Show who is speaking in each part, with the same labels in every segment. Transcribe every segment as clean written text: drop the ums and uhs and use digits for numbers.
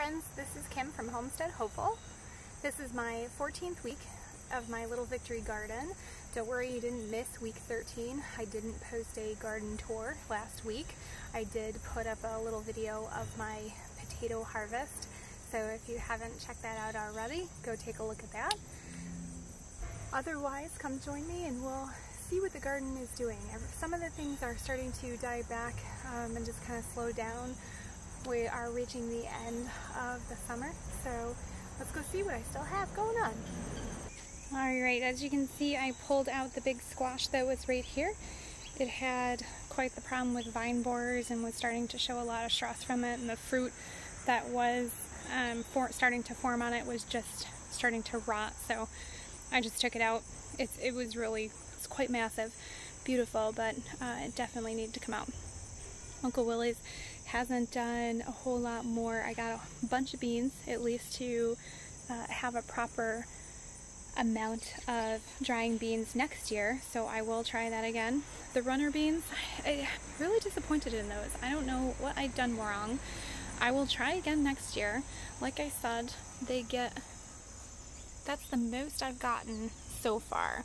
Speaker 1: friends, this is Kim from Homestead Hopeful. This is my 14th week of my little victory garden. Don't worry, you didn't miss week 13. I didn't post a garden tour last week. I did put up a little video of my potato harvest, so if you haven't checked that out already, go take a look at that. Otherwise, come join me and we'll see what the garden is doing. Some of the things are starting to die back and just kind of slow down. We are reaching the end of the summer, so let's go see what I still have going on. Alright, as you can see, I pulled out the big squash that was right here. It had quite the problem with vine borers and was starting to show a lot of stress from it, and the fruit that was starting to form on it was just starting to rot, so I just took it out. It's quite massive, beautiful, but it definitely needed to come out. Uncle Willie's hasn't done a whole lot more. I got a bunch of beans, at least to have a proper amount of drying beans next year, so I will try that again. The runner beans, I'm really disappointed in those. I don't know what I've done wrong. I will try again next year. Like I said, that's the most I've gotten so far.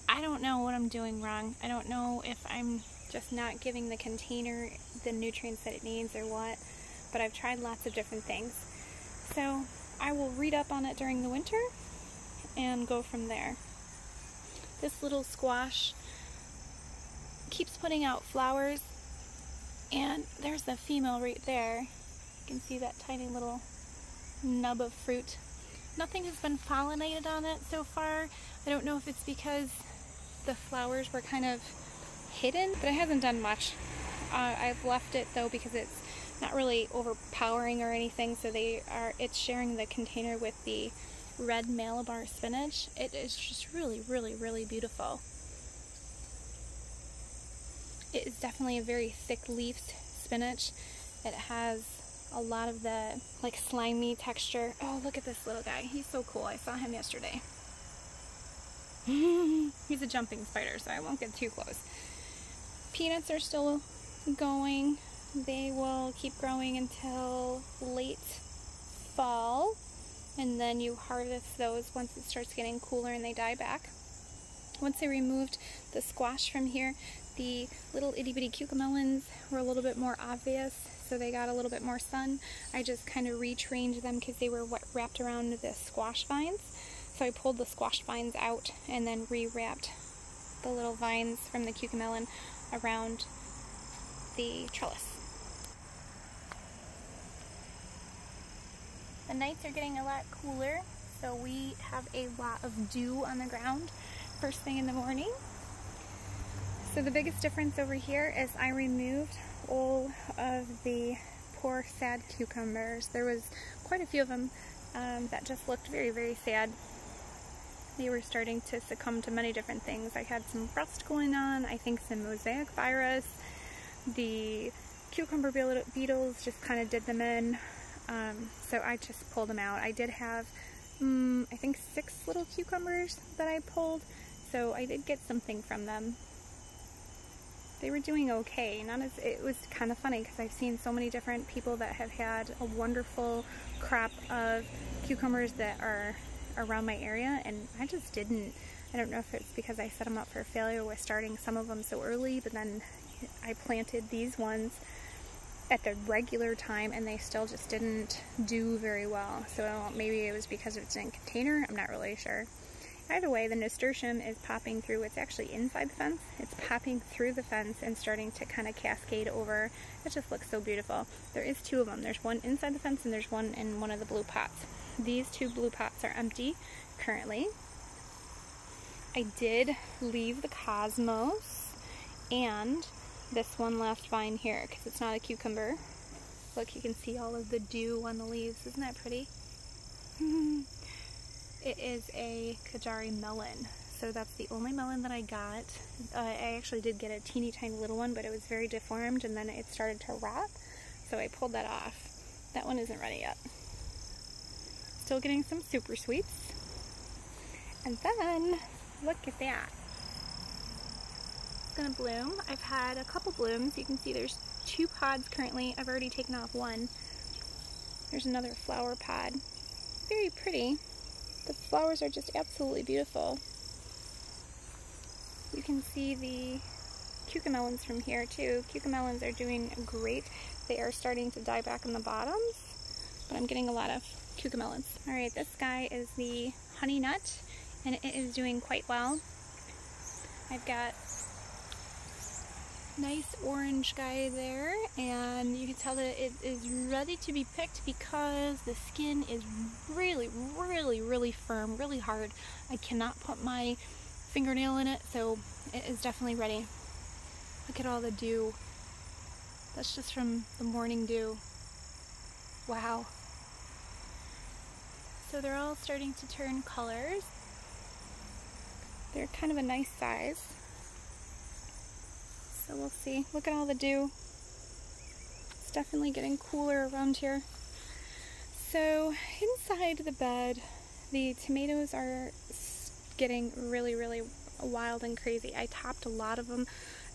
Speaker 1: I don't know what I'm doing wrong. I don't know if I'm just not giving the container the nutrients that it needs or what, but I've tried lots of different things. So I will read up on it during the winter and go from there. This little squash keeps putting out flowers, and there's the female right there. You can see that tiny little nub of fruit. Nothing has been pollinated on it so far. I don't know if it's because the flowers were kind of hidden, but it hasn't done much. I've left it though because it's not really overpowering or anything, so it's sharing the container with the red Malabar spinach. It is just really, really, really beautiful. It is definitely a very thick leafed spinach. It has a lot of the like slimy texture. Oh, look at this little guy. He's so cool. I saw him yesterday. He's a jumping spider, so I won't get too close. Peanuts are still going. They will keep growing until late fall, and then you harvest those once it starts getting cooler and they die back. Once I removed the squash from here, the little itty bitty cucamelons were a little bit more obvious, so they got a little bit more sun. I just kind of retrained them because they were wrapped around the squash vines. So I pulled the squash vines out and then rewrapped the little vines from the cucamelon around the trellis. The nights are getting a lot cooler, so we have a lot of dew on the ground first thing in the morning. So the biggest difference over here is I removed all of the poor sad cucumbers. There was quite a few of them that just looked very, very sad. They were starting to succumb to many different things. I had some rust going on, I think some mosaic virus. The cucumber beetles just kind of did them in, so I just pulled them out. I did have, I think 6 little cucumbers that I pulled, so I did get something from them. They were doing okay. It was kind of funny because I've seen so many different people that have had a wonderful crop of cucumbers that are around my area, and I just didn't. I don't know if it's because I set them up for failure with starting some of them so early, but then I planted these ones at the regular time and they still just didn't do very well. So maybe it was because it's in a container, I'm not really sure. Either way, the nasturtium is popping through. It's actually inside the fence. It's popping through the fence and starting to kind of cascade over. It just looks so beautiful. There is 2 of them. There's one inside the fence and there's one in one of the blue pots. These 2 blue pots are empty currently. I did leave the cosmos and this one last vine here because it's not a cucumber. Look, you can see all of the dew on the leaves. Isn't that pretty? It is a Kajari melon, so that's the only melon that I got. I actually did get a teeny tiny little one, but it was very deformed and then it started to rot, so I pulled that off. That one isn't ready yet. Still getting some super sweets. And then, look at that. It's gonna bloom. I've had a couple blooms. You can see there's 2 pods currently. I've already taken off one. There's another flower pod. Very pretty. The flowers are just absolutely beautiful. You can see the cucamelons from here too. Cucamelons are doing great. They are starting to die back in the bottoms, but I'm getting a lot of cucamelons. Alright, this guy is the honey nut, and it is doing quite well. I've got nice orange guy there, and you can tell that it is ready to be picked because the skin is really, really, really firm, really hard. I cannot put my fingernail in it, so it is definitely ready. Look at all the dew. That's just from the morning dew. Wow. So they're all starting to turn colors. They're kind of a nice size. So we'll see. Look at all the dew. It's definitely getting cooler around here. So inside the bed, the tomatoes are getting really, really wild and crazy. I topped a lot of them,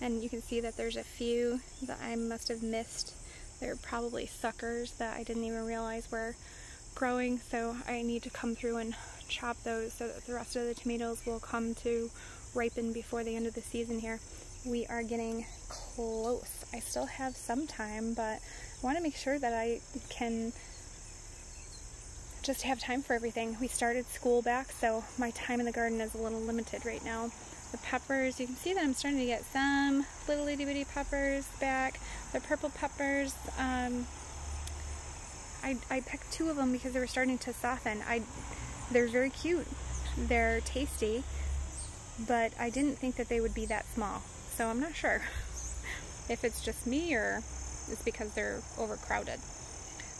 Speaker 1: and you can see that there's a few that I must have missed. They're probably suckers that I didn't even realize were growing, so I need to come through and chop those so that the rest of the tomatoes will come to ripen before the end of the season here. We are getting close. I still have some time, but I want to make sure that I can just have time for everything. We started school back, so my time in the garden is a little limited right now. The peppers, you can see that I'm starting to get some little itty bitty peppers back. The purple peppers, I picked 2 of them because they were starting to soften. They're very cute. They're tasty, but I didn't think that they would be that small. So I'm not sure if it's just me or it's because they're overcrowded.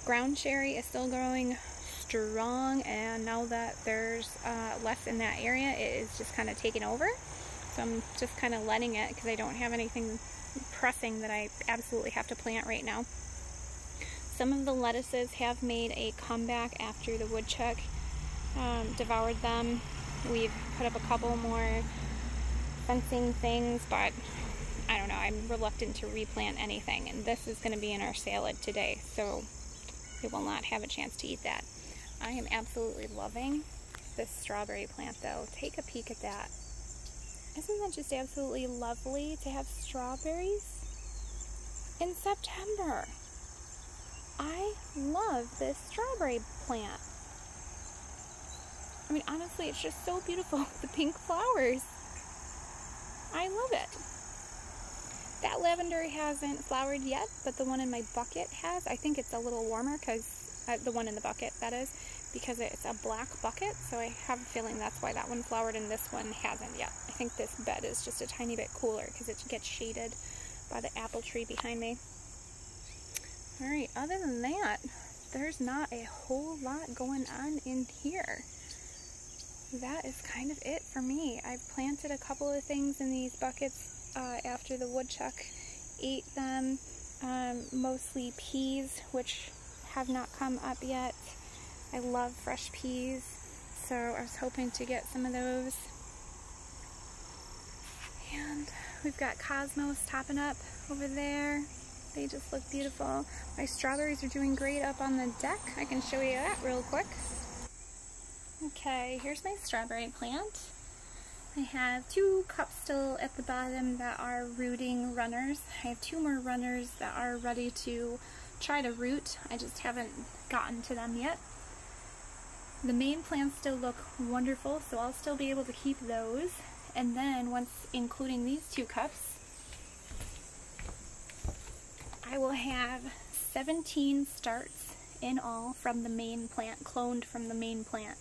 Speaker 1: Ground cherry is still growing strong, and now that there's less in that area, it is just kind of taking over. So I'm just kind of letting it because I don't have anything pressing that I absolutely have to plant right now. Some of the lettuces have made a comeback after the woodchuck devoured them. We've put up a couple more fencing things, but I don't know, I'm reluctant to replant anything, and this is going to be in our salad today, so we will not have a chance to eat that. I am absolutely loving this strawberry plant though. Take a peek at that. Isn't that just absolutely lovely to have strawberries in September? I love this strawberry plant. I mean, honestly, it's just so beautiful. The pink flowers. I love it. That lavender hasn't flowered yet, but the one in my bucket has. I think it's a little warmer because the one in the bucket, that is, because it's a black bucket. So I have a feeling that's why that one flowered and this one hasn't yet. I think this bed is just a tiny bit cooler because it gets shaded by the apple tree behind me. Alright, other than that, there's not a whole lot going on in here. That is kind of it for me. I've planted a couple of things in these buckets after the woodchuck ate them. Mostly peas, which have not come up yet. I love fresh peas, so I was hoping to get some of those. And we've got cosmos topping up over there. They just look beautiful. My strawberries are doing great up on the deck. I can show you that real quick. Okay, here's my strawberry plant. I have 2 cups still at the bottom that are rooting runners. I have 2 more runners that are ready to try to root. I just haven't gotten to them yet. The main plants still look wonderful, so I'll still be able to keep those. And then once including these 2 cups, I will have 17 starts in all from the main plant, cloned from the main plant.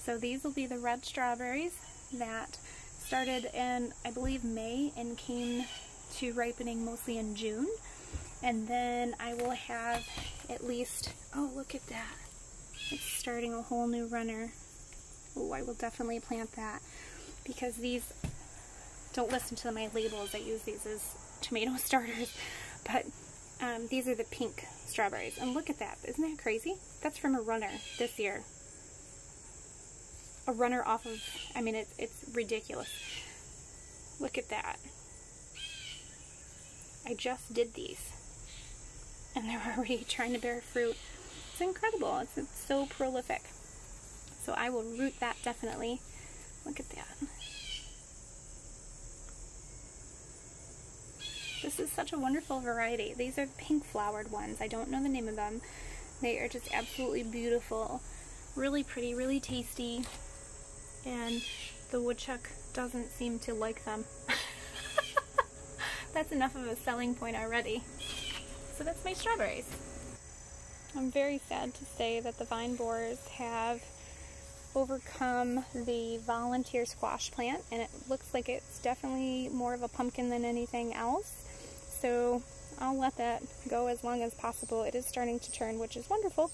Speaker 1: So these will be the red strawberries that started in, I believe, May and came to ripening mostly in June. And then I will have at least, oh, look at that. It's starting a whole new runner. Oh, I will definitely plant that because these, don't listen to my labels, I use these as tomato starters, but these are the pink strawberries. And look at that. Isn't that crazy? That's from a runner this year. A runner off of, I mean, it's ridiculous. Look at that. I just did these. And they're already trying to bear fruit. It's incredible. It's so prolific. So I will root that definitely. Look at that. This is such a wonderful variety. These are pink flowered ones. I don't know the name of them. They are just absolutely beautiful. Really pretty, really tasty. And the woodchuck doesn't seem to like them. That's enough of a selling point already. So that's my strawberries. I'm very sad to say that the vine borers have overcome the volunteer squash plant, and it looks like it's definitely more of a pumpkin than anything else. So I'll let that go as long as possible. It is starting to turn, which is wonderful,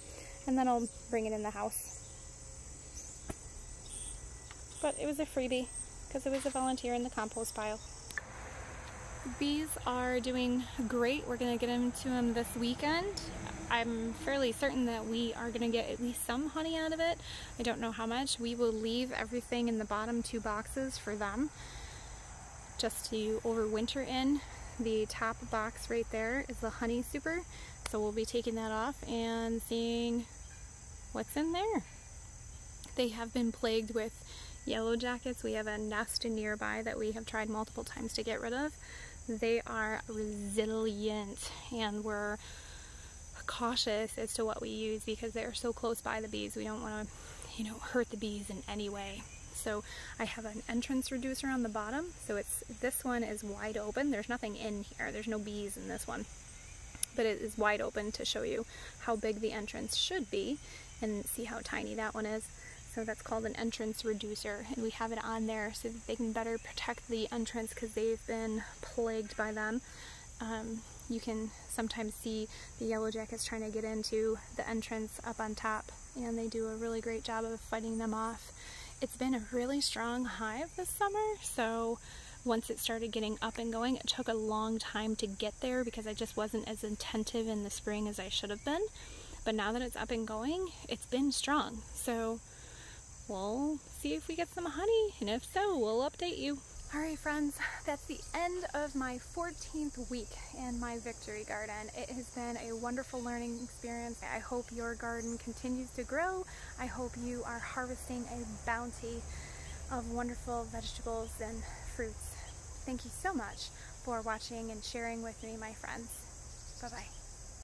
Speaker 1: and then I'll bring it in the house. But it was a freebie because it was a volunteer in the compost pile. Bees are doing great. We're going to get into them this weekend. I'm fairly certain that we are going to get at least some honey out of it. I don't know how much. We will leave everything in the bottom 2 boxes for them just to overwinter in. The top box right there is the honey super, so we'll be taking that off and seeing what's in there. They have been plagued with yellow jackets. We have a nest nearby that we have tried multiple times to get rid of. They are resilient, and we're cautious as to what we use because they are so close by the bees. We don't want to, hurt the bees in any way. So I have an entrance reducer on the bottom. So this one is wide open. There's nothing in here. There's no bees in this one, but it is wide open to show you how big the entrance should be and see how tiny that one is. So that's called an entrance reducer, and we have it on there so that they can better protect the entrance because they've been plagued by them. You can sometimes see the yellow jackets trying to get into the entrance up on top, and they do a really great job of fighting them off. It's been a really strong hive this summer, so once it started getting up and going, it took a long time to get there because I just wasn't as attentive in the spring as I should have been. But now that it's up and going, it's been strong. So we'll see if we get some honey, and if so, we'll update you. Alright friends, that's the end of my 14th week in my victory garden. It has been a wonderful learning experience. I hope your garden continues to grow. I hope you are harvesting a bounty of wonderful vegetables and fruits. Thank you so much for watching and sharing with me, my friends. Bye-bye.